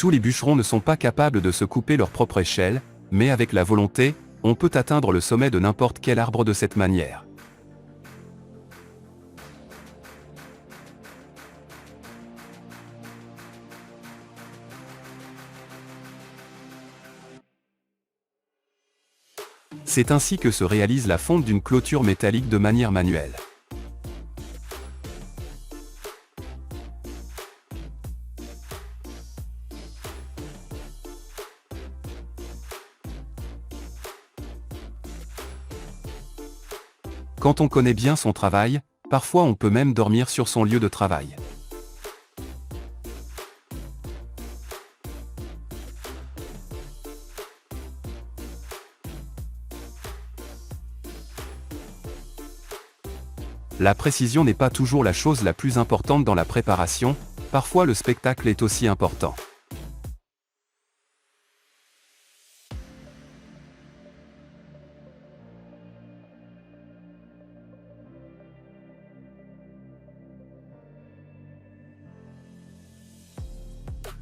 Tous les bûcherons ne sont pas capables de se couper leur propre échelle, mais avec la volonté, on peut atteindre le sommet de n'importe quel arbre de cette manière. C'est ainsi que se réalise la fonte d'une clôture métallique de manière manuelle. Quand on connaît bien son travail, parfois on peut même dormir sur son lieu de travail. La précision n'est pas toujours la chose la plus importante dans la préparation, parfois le spectacle est aussi important.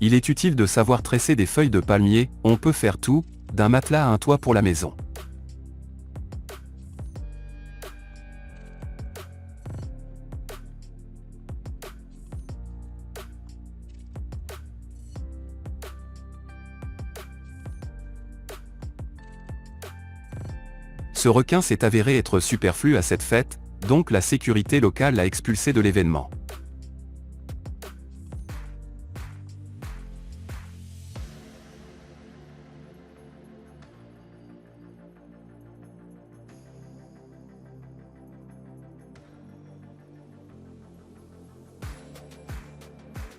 Il est utile de savoir tresser des feuilles de palmier, on peut faire tout, d'un matelas à un toit pour la maison. Ce requin s'est avéré être superflu à cette fête, donc la sécurité locale l'a expulsé de l'événement.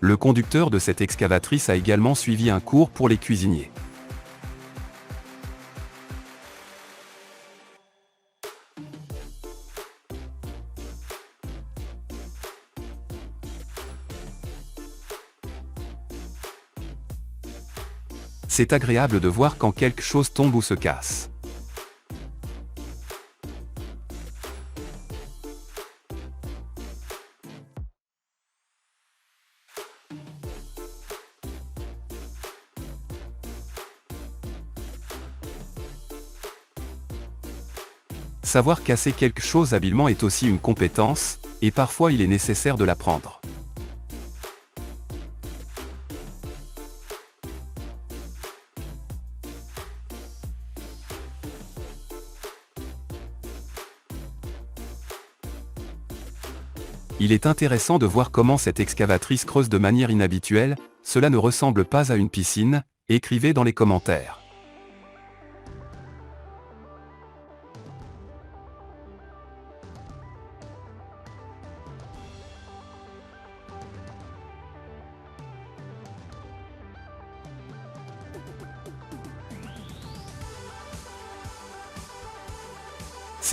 Le conducteur de cette excavatrice a également suivi un cours pour les cuisiniers. C'est agréable de voir quand quelque chose tombe ou se casse. Savoir casser quelque chose habilement est aussi une compétence, et parfois il est nécessaire de l'apprendre. Il est intéressant de voir comment cette excavatrice creuse de manière inhabituelle, cela ne ressemble pas à une piscine, écrivez dans les commentaires.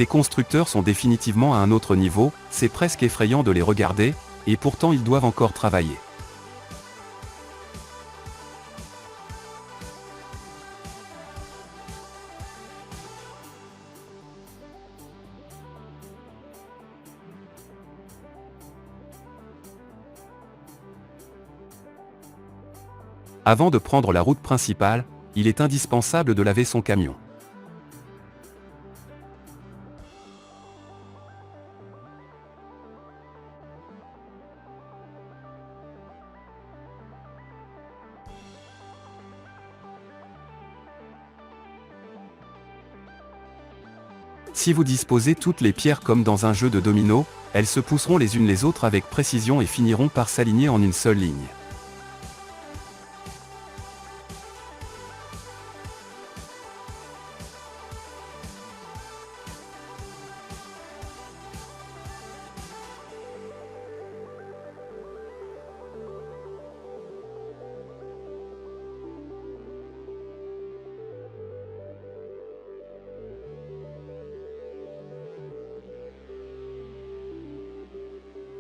Ces constructeurs sont définitivement à un autre niveau, c'est presque effrayant de les regarder, et pourtant ils doivent encore travailler. Avant de prendre la route principale, il est indispensable de laver son camion. Si vous disposez toutes les pierres comme dans un jeu de domino, elles se pousseront les unes les autres avec précision et finiront par s'aligner en une seule ligne.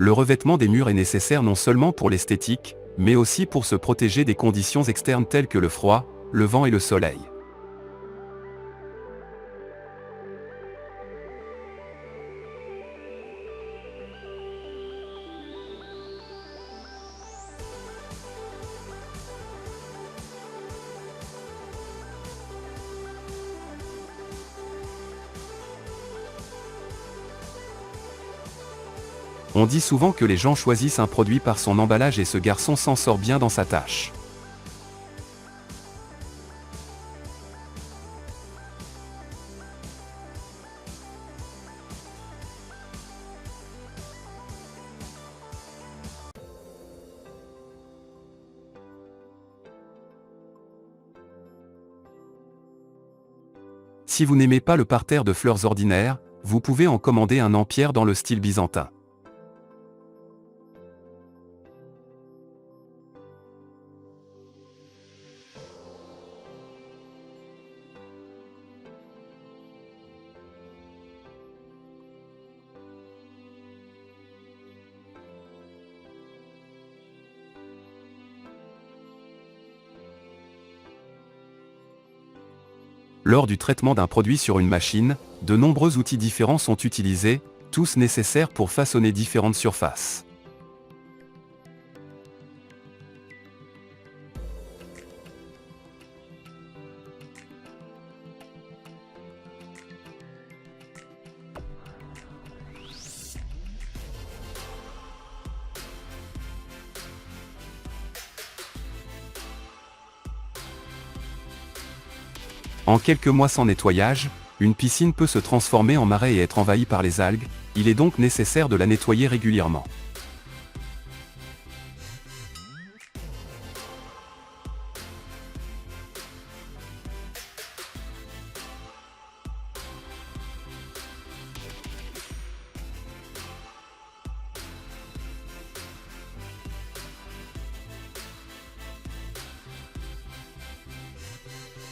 Le revêtement des murs est nécessaire non seulement pour l'esthétique, mais aussi pour se protéger des conditions externes telles que le froid, le vent et le soleil. On dit souvent que les gens choisissent un produit par son emballage et ce garçon s'en sort bien dans sa tâche. Si vous n'aimez pas le parterre de fleurs ordinaire, vous pouvez en commander un en pierre dans le style byzantin. Lors du traitement d'un produit sur une machine, de nombreux outils différents sont utilisés, tous nécessaires pour façonner différentes surfaces. En quelques mois sans nettoyage, une piscine peut se transformer en marais et être envahie par les algues, il est donc nécessaire de la nettoyer régulièrement.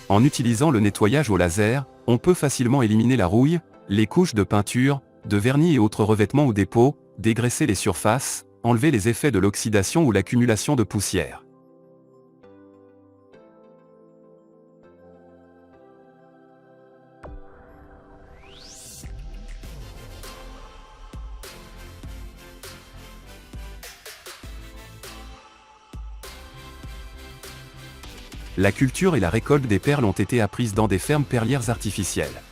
En utilisant le nettoyage au laser, on peut facilement éliminer la rouille, les couches de peinture, de vernis et autres revêtements ou dépôts, dégraisser les surfaces, enlever les effets de l'oxydation ou l'accumulation de poussière. La culture et la récolte des perles ont été apprises dans des fermes perlières artificielles.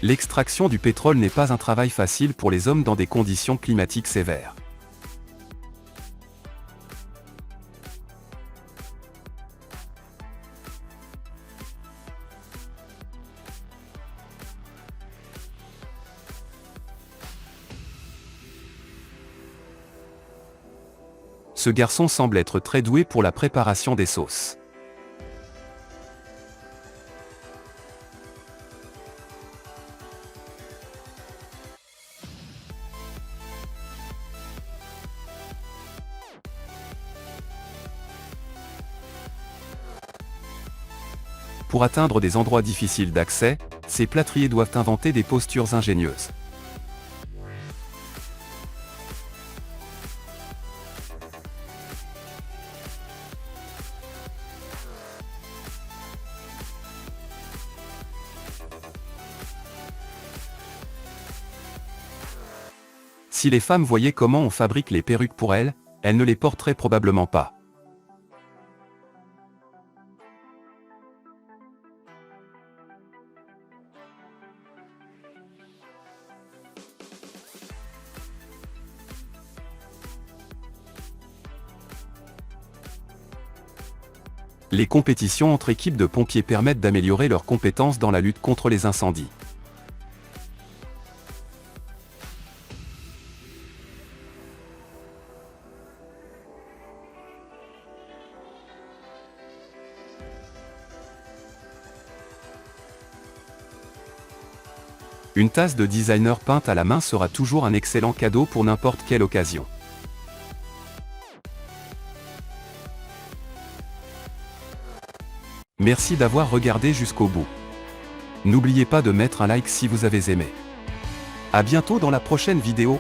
L'extraction du pétrole n'est pas un travail facile pour les hommes dans des conditions climatiques sévères. Ce garçon semble être très doué pour la préparation des sauces. Pour atteindre des endroits difficiles d'accès, ces plâtriers doivent inventer des postures ingénieuses. Si les femmes voyaient comment on fabrique les perruques pour elles, elles ne les porteraient probablement pas. Les compétitions entre équipes de pompiers permettent d'améliorer leurs compétences dans la lutte contre les incendies. Une tasse de designer peinte à la main sera toujours un excellent cadeau pour n'importe quelle occasion. Merci d'avoir regardé jusqu'au bout. N'oubliez pas de mettre un like si vous avez aimé. À bientôt dans la prochaine vidéo.